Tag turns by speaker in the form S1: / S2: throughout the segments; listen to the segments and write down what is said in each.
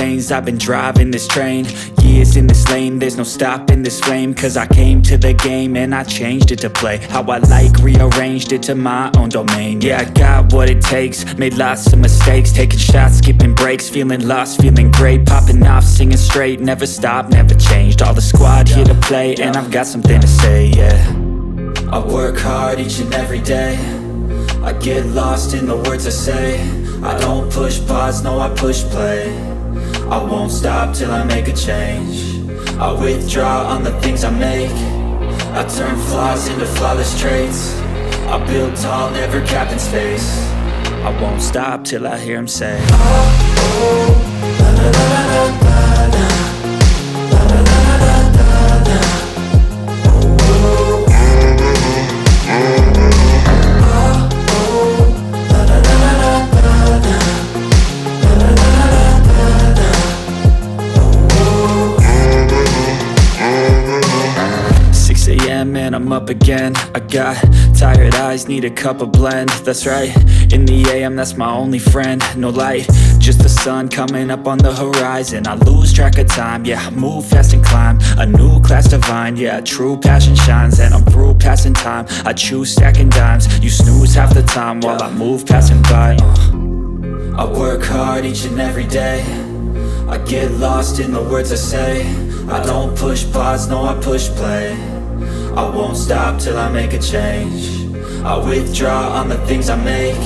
S1: veins, I've been driving this train. Years in this lane, there's no stopping this flame. Cause I came to the game and I changed it to play how I like, rearranged it to my own domain. Yeah, I got what it takes, made lots of mistakes, taking shots, skipping breaks, feeling lost, feeling great, popping off, singing straight, never stopped, never changed. All the squad here to play, and I've got something to say, yeah. I work hard each and every day, I get lost in the words I say. I don't push pause, no, I push play. I won't stop till I make a change. I withdraw on the things I make. I turn flaws into flawless traits. I build tall, never capped in space. I won't stop till I hear him say, oh, oh, la la la la la la, la la la la la la, oh, oh, and I'm up again. I got tired eyes, need a cup of blend. That's right, in the AM, that's my only friend. No light, just the sun coming up on the horizon. I lose track of time, yeah, I move fast and climb a new class divine, yeah, true passion shines. And I'm through passing time, I choose stacking dimes. You snooze half the time while I move passing by. I work hard each and every day, I get lost in the words I say. I don't push pause, no, I push play. I won't stop till I make a change. I withdraw on the things I make.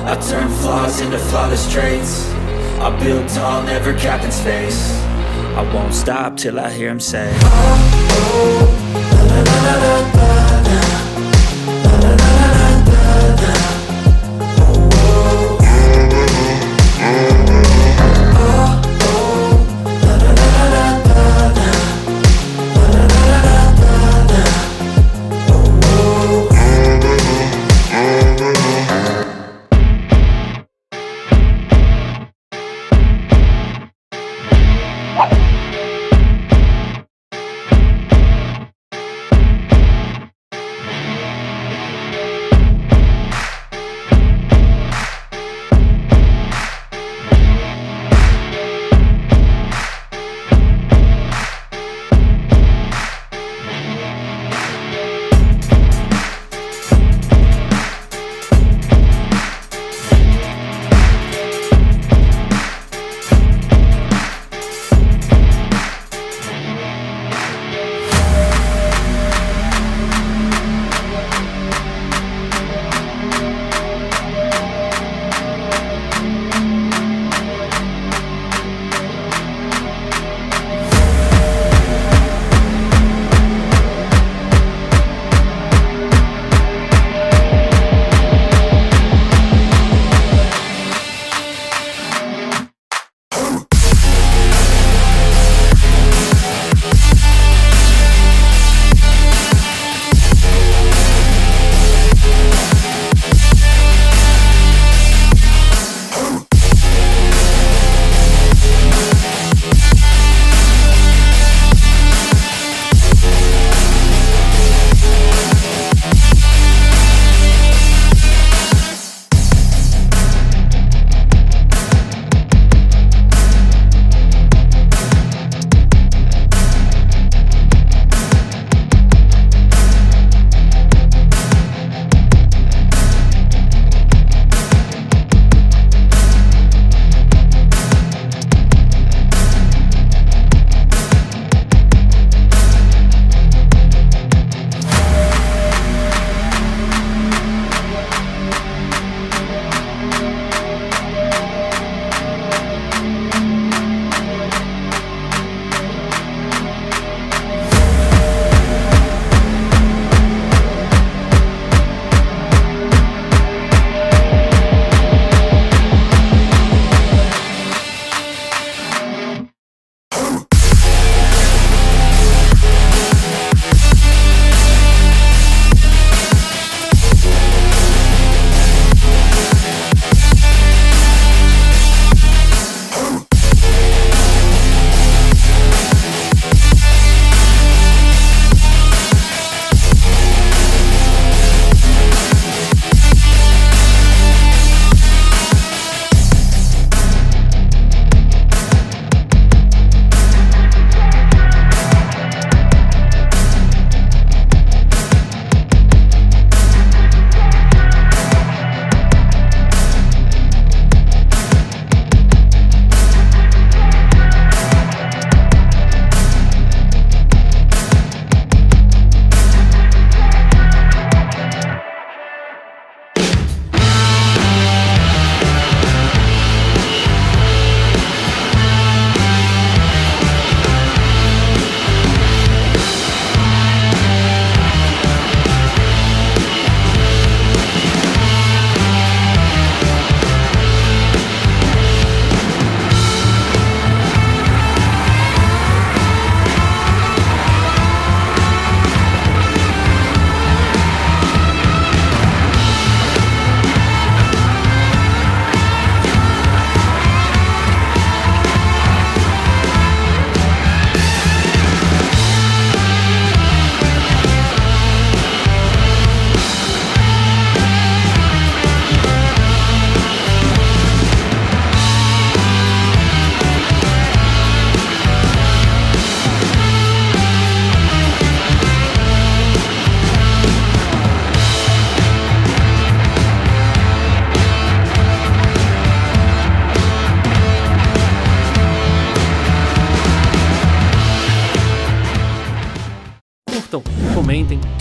S1: I turn flaws into flawless traits. I build tall, never capped in space. I won't stop till I hear him say, oh, oh, la la la la la la, la la la la la la.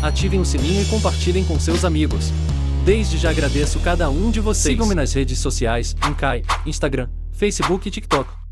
S2: ativem o sininho e compartilhem com seus amigos. Desde já agradeço cada um de vocês. Sigam-me nas redes sociais, em CAI, Instagram, Facebook e TikTok.